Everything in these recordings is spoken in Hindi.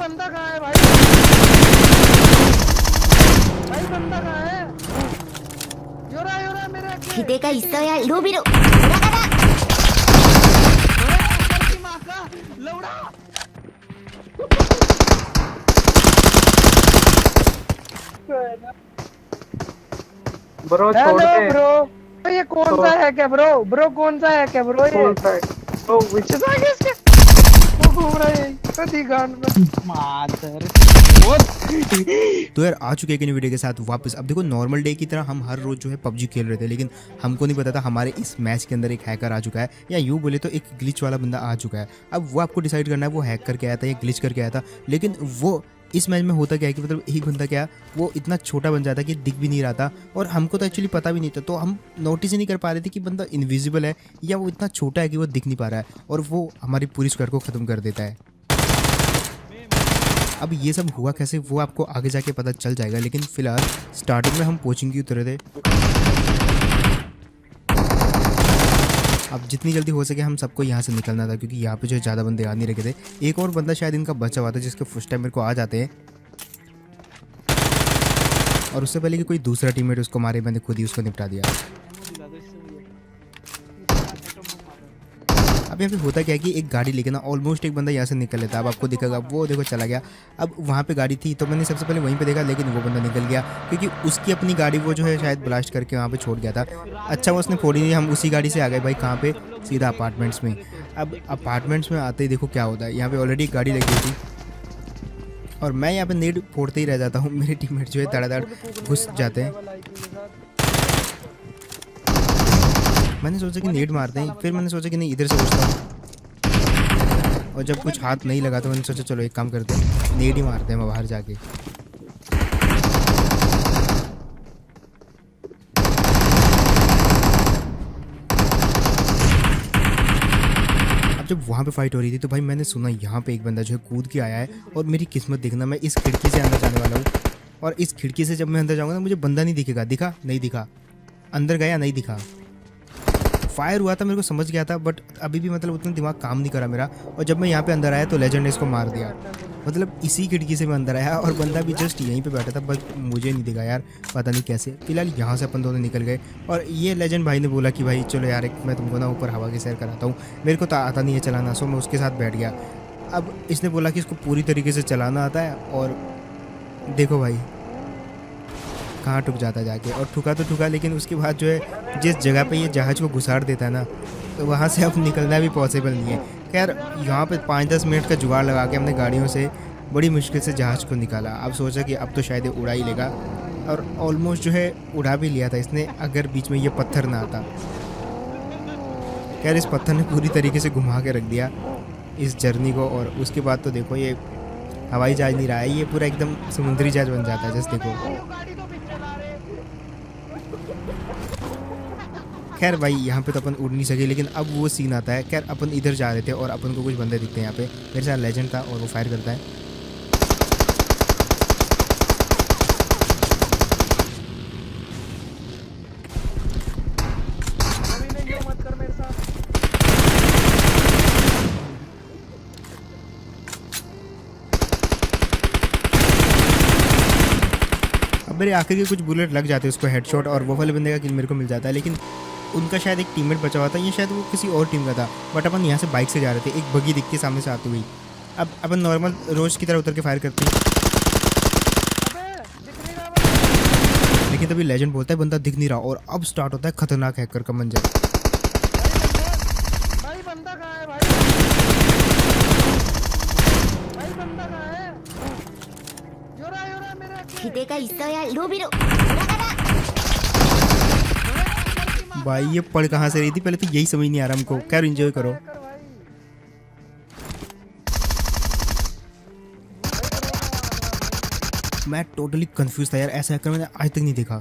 बंदा कहाँ है भाई? भाई बंदा कहाँ है? योरा मेरे 筆が있어야 로비로 돌아가라. की माँ का लौड़ा। ब्रो छोड़ हेलो दे। ब्रो, ये कौन सा है क्या ब्रो? ब्रो कौन सा है क्या ब्रो? ये फुल साइड। ओ विच किस आगे इसके वो घूम रहा है कदी गांड में मादर। तो यार आ चुके हैं एक नई वीडियो के साथ वापस। अब देखो नॉर्मल डे की तरह हम हर रोज जो है पबजी खेल रहे थे, लेकिन हमको नहीं पता था हमारे इस मैच के अंदर एक हैकर आ चुका है, या यूँ बोले तो एक ग्लिच वाला बंदा आ चुका है। अब वो आपको डिसाइड करना है वो हैक करके आया था या ग्लिच करके आया था। लेकिन वो इस मैच में होता क्या है कि मतलब एक बंदा क्या वो इतना छोटा बन जाता कि दिख भी नहीं रहा था, और हमको तो एक्चुअली पता भी नहीं था, तो हम नोटिस ही नहीं कर पा रहे थे कि बंदा इनविजिबल है या वो इतना छोटा है कि वो दिख नहीं पा रहा है, और वो हमारी पूरी स्क्वाड को ख़त्म कर देता है। अब ये सब हुआ कैसे वो आपको आगे जाके पता चल जाएगा, लेकिन फिलहाल स्टार्टिंग में हम कोचिंग की उतरे थे। अब जितनी जल्दी हो सके हम सबको यहाँ से निकलना था, क्योंकि यहाँ पे जो ज़्यादा बंदे आ नहीं रखे थे। एक और बंदा शायद इनका बचा हुआ था जिसके फर्स्ट टाइम मेरे को आ जाते हैं, और उससे पहले कि कोई दूसरा टीममेट उसको मारे मैंने खुद ही उसको निपटा दिया। अब यहाँ पे होता क्या है कि एक गाड़ी लेके ना ऑलमोस्ट एक बंदा यहाँ से निकल लेता है। अब आपको दिखेगा वो देखो चला गया। अब वहाँ पे गाड़ी थी तो मैंने सबसे पहले वहीं पे देखा, लेकिन वो बंदा निकल गया क्योंकि उसकी अपनी गाड़ी वो जो है शायद ब्लास्ट करके वहाँ पे छोड़ गया था। अच्छा वो उसने फोड़ी नहीं, हम उसी गाड़ी से आ गए भाई कहाँ पे, सीधा अपार्टमेंट्स में। अब अपार्टमेंट्स में आते ही देखो क्या होता है, यहाँ पर ऑलरेडी गाड़ी लगी हुई थी और मैं यहाँ पे नेट फोड़ते ही रह जाता हूँ। मेरे टीममेट जो है धड़ाधड़ घुस जाते हैं। मैंने सोचा कि नेट मारते हैं, फिर मैंने सोचा कि नहीं इधर से घुसता हूँ, और जब कुछ हाथ नहीं लगा तो मैंने सोचा चलो एक काम करते हैं नेट ही मारते हैं बाहर जाके। अब जब वहाँ पे फाइट हो रही थी तो भाई मैंने सुना यहाँ पे एक बंदा जो है कूद के आया है, और मेरी किस्मत देखना मैं इस खिड़की से अंदर जाने वाला हूँ, और इस खिड़की से जब मैं अंदर जाऊँगा ना मुझे बंदा नहीं दिखेगा। दिखा नहीं दिखा, अंदर गया नहीं दिखा, फायर हुआ था मेरे को समझ गया था, बट अभी भी मतलब उतना दिमाग काम नहीं करा मेरा। और जब मैं यहाँ पे अंदर आया तो लेजेंड ने इसको मार दिया। मतलब इसी खिड़की से मैं अंदर आया और बंदा भी जस्ट यहीं पे बैठा था, बस मुझे नहीं दिखा यार, पता नहीं कैसे। फिलहाल यहाँ से अपन दोनों निकल गए, और ये लेजेंड भाई ने बोला कि भाई चलो यार एक मैं तुमको ना ऊपर हवा की सैर कराता हूँ। मेरे को तो आता नहीं है चलाना, सो मैं उसके साथ बैठ गया। अब इसने बोला कि इसको पूरी तरीके से चलाना आता है, और देखो भाई कहाँ ठुक जाता जाके, और ठुका तो ठुका, लेकिन उसके बाद जो है जिस जगह पे ये जहाज़ को घुसाड़ देता है ना, तो वहाँ से अब निकलना भी पॉसिबल नहीं है। खैर यहाँ पे 5-10 मिनट का जुगाड़ लगा के हमने गाड़ियों से बड़ी मुश्किल से जहाज़ को निकाला। अब सोचा कि अब तो शायद ये उड़ा ही लेगा, और ऑलमोस्ट जो है उड़ा भी लिया था इसने, अगर बीच में ये पत्थर ना आता। खैर इस पत्थर ने पूरी तरीके से घुमा के रख दिया इस जर्नी को, और उसके बाद तो देखो ये हवाई जहाज़ नहीं रहा है, ये पूरा एकदम समुद्री जहाज़ बन जाता है। जस्ट देखो खैर भाई यहाँ पे तो अपन उड़ नहीं सके, लेकिन अब वो सीन आता है। खैर अपन इधर जा रहे थे और अपन को कुछ बंदे दिखते हैं यहाँ पे। मेरे साथ लेजेंड था और वो फायर करता है। मत कर मेरे साथ। अब मेरे आखिर के कुछ बुलेट लग जाते हैं उसको हेडशॉट, और वो वाले बंदे का किल मेरे को मिल जाता है। लेकिन उनका शायद एक टीममेट बचा हुआ था, ये शायद वो किसी और टीम का था। बट अपन यहाँ से बाइक से जा रहे थे, एक बगी दिखती सामने से आती हुई। अब अपन नॉर्मल रोज की तरह उतर के फायर करते हैं, लेकिन तभी लेजेंड बोलता है बंदा दिख नहीं रहा, और अब स्टार्ट होता है खतरनाक हैकर का मंजर। भाई बंदा कहाँ है भाई? भाई बंदा कहाँ है? योरा मेरे 筆が있어야 로비로 돌아가라. भाई ये पढ़ कहाँ से रही थी पहले तो यही समझ नहीं आ रहा हमको। खैर एंजॉय करो। मैं टोटली कंफ्यूज था यार, ऐसा हैकर मैंने आज तक नहीं देखा।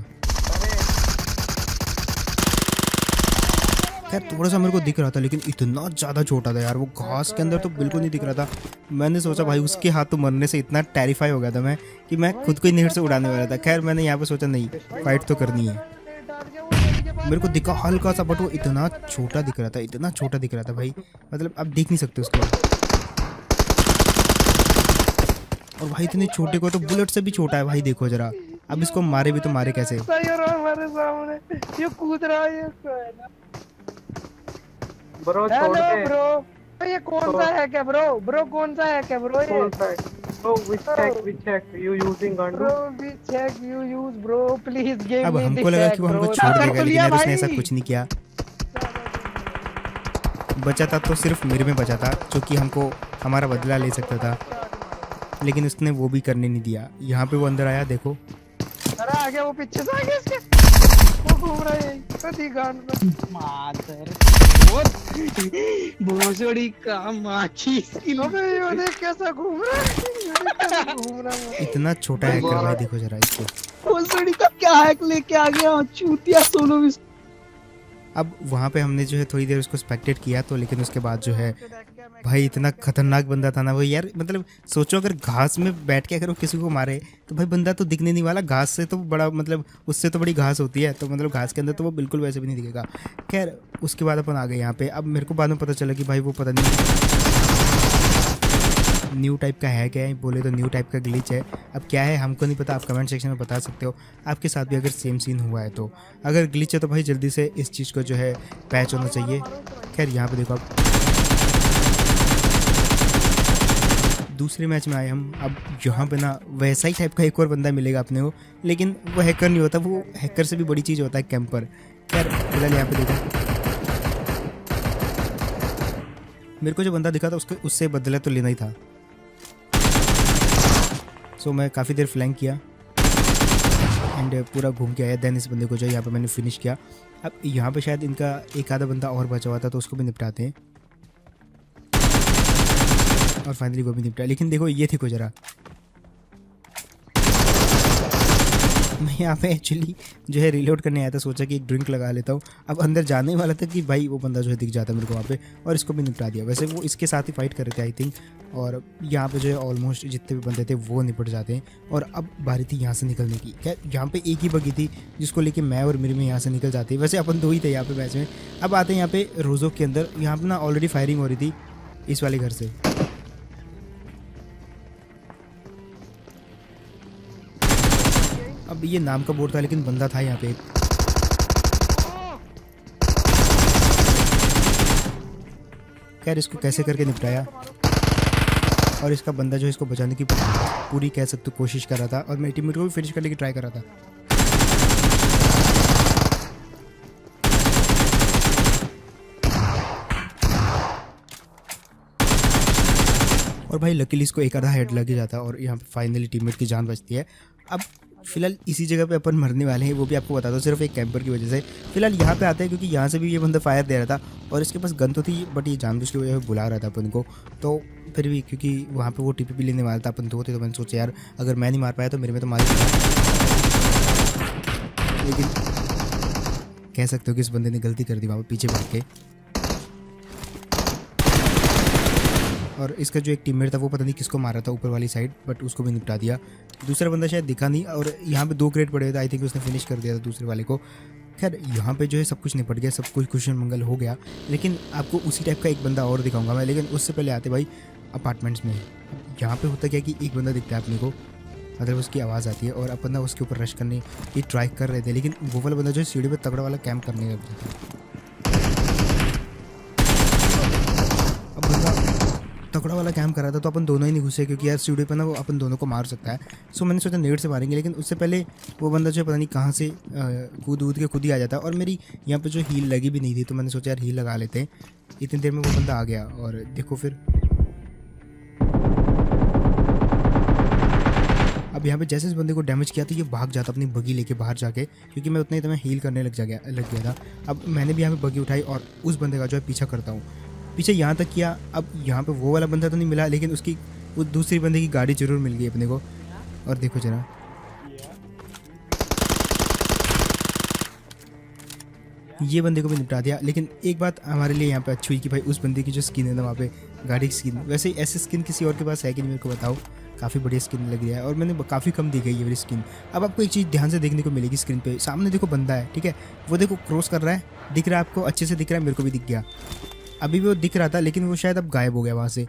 खैर थोड़ा सा मेरे को दिख रहा था, लेकिन इतना ज़्यादा छोटा था यार, वो घास के अंदर तो बिल्कुल नहीं दिख रहा था। मैंने सोचा भाई उसके हाथ तो मरने से इतना टेरिफाई हो गया था मैं कि मैं खुद को ही नेट से उड़ाने वाला था। खैर मैंने यहाँ पे सोचा नहीं फाइट तो करनी है। मेरे को दिखा हल्का सा, बट वो इतना छोटा दिख रहा था, इतना छोटा दिख रहा था भाई, मतलब आप देख नहीं सकते उसको। और भाई इतने छोटे को तो बुलेट से भी छोटा है भाई, देखो जरा। अब इसको मारे भी तो मारे कैसे? सही और हमारे सामने ये कूद रहा है, ये तो है ना। ब्रो छोड़ हेलो दे। ब्रो, ये कौन सा है क्या ब्रो? ब्रो कौन सा है क्या ब्रो? ये कौन सा है? Bro we check you using gun। Bro we check you use bro please give अब मी हमको लगा कि वो हमको छोड़ देगा, लेकिन यार उसने ऐसा कुछ नहीं किया। बचा था तो सिर्फ मेरे में बचा था, जो कि हमको हमारा बदला ले सकता था, लेकिन उसने वो भी करने नहीं दिया। यहाँ पे वो अंदर आया, देखो। अरे आ गया, वो पीछे से आ गया इसके, वो घूम रहा है कदी गांड में। मादर भोसड़ी का माची इसकी। अबे ये देख कैसा घूम रहा है, ये देख कैसा घूम रहा है। इतना छोटा हैकर भाई, देखो जरा इसको। भोसड़ी का क्या हैक लेके आ गया चूतिया सोलो। अब वहाँ पे हमने जो है थोड़ी देर उसको स्पेक्टेट किया तो, लेकिन उसके बाद जो है भाई इतना खतरनाक बंदा था ना वो यार। मतलब सोचो अगर घास में बैठ के अगर वो किसी को मारे तो भाई बंदा तो दिखने नहीं वाला, घास से तो बड़ा, मतलब उससे तो बड़ी घास होती है, तो मतलब घास के अंदर तो वो बिल्कुल वैसे भी नहीं दिखेगा। खैर उसके बाद अपन आ गए यहाँ पे। अब मेरे को बाद में पता चला कि भाई वो पता नहीं न्यू टाइप का है, क्या है बोले तो न्यू टाइप का ग्लिच है। अब क्या है हमको नहीं पता, आप कमेंट सेक्शन में बता सकते हो आपके साथ भी अगर सेम सीन हुआ है तो। अगर ग्लिच है तो भाई जल्दी से इस चीज़ को जो है पैच होना चाहिए। खैर यहाँ पे देखो, आप दूसरे मैच में आए हम। अब यहाँ पे ना वैसा ही टाइप का एक और बंदा मिलेगा अपने को, लेकिन वो हैकर नहीं होता, वो हैकर से भी बड़ी चीज़ होता है, कैंपर। खैर फिलहाल यहाँ पे देखो, मेरे को जो बंदा दिखा था उससे बदला तो लेना ही था। सो मैं काफ़ी देर फ्लैंक किया एंड पूरा घूम के आया। देन इस बंदे को जो यहाँ पे मैंने फिनिश किया। अब यहाँ पे शायद इनका एक आधा बंदा और बचा हुआ था तो उसको भी निपटाते हैं, और फाइनली वो भी निपटा। लेकिन देखो ये देखो जरा, मैं यहाँ पे एक्चुअली जो है रिलोड करने आया था, सोचा कि एक ड्रिंक लगा लेता हूँ। अब अंदर जाने ही वाला था कि भाई वो बंदा जो है दिख जाता मेरे को वहाँ पे, और इसको भी निपटा दिया। वैसे वो इसके साथ ही फाइट कर रहे थे आई थिंक, और यहाँ पे जो है ऑलमोस्ट जितने भी बंदे थे वो निपट जाते हैं। और अब बारी थी यहाँ से निकलने की। क्या यहाँ पे एक ही बगी थी जिसको लेके मैं और मेरे में यहाँ से निकल जाते। वैसे अपन दो ही थे यहाँ पे मैच में। अब आते हैं यहाँ पे रोज़ो के अंदर। यहाँ पर ना ऑलरेडी फायरिंग हो रही थी इस वाले घर से। अब ये नाम का बोर्ड था लेकिन बंदा था यहाँ पे एक। खैर इसको कैसे करके निपटाया, और इसका बंदा जो इसको बचाने की पूरी कह सकते हो कोशिश कर रहा था, और मेरी टीममेट को भी फिनिश करने की ट्राई कर रहा था। और भाई लकीली इसको एक आधा हेड लग ही जाता, और यहाँ पे फाइनली टीममेट की जान बचती है। अब फिलहाल इसी जगह पे अपन मरने वाले हैं, वो भी आपको बता दो सिर्फ एक कैंपर की वजह से। फिलहाल यहाँ पे आते हैं क्योंकि यहाँ से भी ये बंदा फायर दे रहा था, और इसके पास गन तो थी बट ये जानबूझ की वजह से बुला रहा था अपन को। तो फिर भी क्योंकि वहाँ पे वो टीपीपी लेने वाला था, अपन दो थे, तो मैंने सोचा यार अगर मैं नहीं मार पाया तो मेरे में तो मार ही दिया। लेकिन कह सकते हो कि इस बंदे ने गलती कर दी वहाँ पर पीछे भाग के। और इसका जो एक टीममेट था वो पता नहीं किसको मारा था ऊपर वाली साइड, बट उसको भी निपटा दिया। दूसरा बंदा शायद दिखा नहीं, और यहाँ पे 2 क्रेट पड़े थे, आई थिंक उसने फिनिश कर दिया था दूसरे वाले को। खैर यहाँ पे जो है सब कुछ निपट गया, सब कुछ कुशल मंगल हो गया। लेकिन आपको उसी टाइप का एक बंदा और दिखाऊंगा मैं, लेकिन उससे पहले आते भाई अपार्टमेंट्स में। यहाँ पे होता क्या कि एक बंदा दिखता है अपने को, मतलब उसकी आवाज़ आती है, और अपन ना उसके ऊपर रश करने की ट्राई कर रहे थे, लेकिन वो वाला बंदा जो है सीढ़ी पर तगड़ा वाला कैंप करने लग गया था। अब बंदा तगड़ा वाला कैंप कर रहा था तो अपन दोनों ही नहीं घुसे, क्योंकि यार सीढ़ी पर ना वो अपन दोनों को मार सकता है। सो मैंने सोचा नेट से मारेंगे, लेकिन उससे पहले वो बंदा जो है पता नहीं कहाँ से कूद के खुद ही आ जाता, और मेरी यहाँ पे जो हील लगी भी नहीं थी, तो मैंने सोचा यार हील लगा लेते हैं। इतनी देर में वो बंदा आ गया, और देखो फिर अब यहाँ पे जैसे इस बंदे को डैमेज किया तो ये भाग जाता अपनी बगी लेके बाहर जाके, क्योंकि मैं उतने ही में हील करने लग गया था। अब मैंने भी यहाँ पे बगी उठाई और उस बंदे का जो है पीछा करता हूँ, पीछे यहाँ तक किया। अब यहाँ पे वो वाला बंदा तो नहीं मिला, लेकिन उसकी वो दूसरी बंदे की गाड़ी जरूर मिल गई अपने को। और देखो जरा, ये बंदे को भी निपटा दिया। लेकिन एक बात हमारे लिए यहाँ पे अच्छी हुई कि भाई उस बंदे की जो स्किन है ना वहाँ पे गाड़ी की स्किन, वैसे ऐसी स्किन किसी और के पास है कि नहीं मेरे को बताओ। काफ़ी बढ़िया स्किन लग रहा है, और मैंने काफ़ी कम दी गई है मेरी स्किन। अब आपको एक चीज़ ध्यान से देखने को मिलेगी स्क्रीन पे, सामने देखो बंदा है, ठीक है, वो देखो क्रॉस कर रहा है, दिख रहा है आपको, अच्छे से दिख रहा है, मेरे को भी दिख गया। अभी भी वो दिख रहा था, लेकिन वो शायद अब गायब हो गया वहाँ से।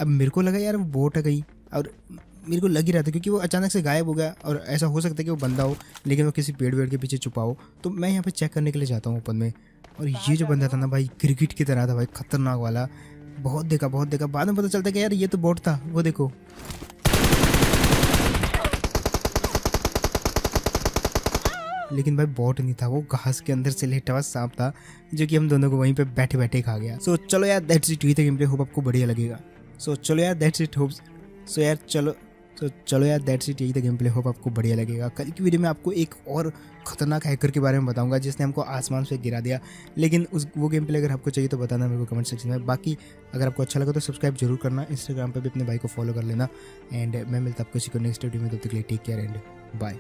अब मेरे को लगा यार वो बोट है कहीं, और मेरे को लग ही रहा था क्योंकि वो अचानक से गायब हो गया और ऐसा हो सकता है कि वो बंदा हो लेकिन वो किसी पेड़ वेड़ के पीछे छुपा हो। तो मैं यहाँ पे चेक करने के लिए जाता हूँ ओपन में, और ये जो बंदा था ना भाई क्रिकेट की तरह था भाई, खतरनाक वाला। बहुत देखा बाद में पता चलता है कि यार ये तो बॉट था। वो देखो लेकिन भाई बॉट नहीं था, वो घास के अंदर से लेटा हुआ सांप था जो कि हम दोनों को वहीं पे बैठे बैठे खा गया। सो चलो यार that's it, game play, hope आपको बढ़िया लगेगा। सो चलो यार दैट्स इट, होप चलो यार दैट्स इट, यही था गेम प्ले, होप आपको बढ़िया लगेगा। कल की वीडियो में आपको एक और खतरनाक हैकर के बारे में बताऊंगा जिसने हमको आसमान से गिरा दिया, लेकिन वो गेम प्ले अगर आपको चाहिए तो बताना मेरे को कमेंट सेक्शन में। बाकी अगर आपको अच्छा लगा तो सब्सक्राइब जरूर करना, इंस्टाग्राम पे भी अपने भाई को फॉलो कर लेना, एंड मैं मिलता आपको किसी को नेक्स्ट वीडियो में। तब तक के लिए टेक केयर एंड बाय।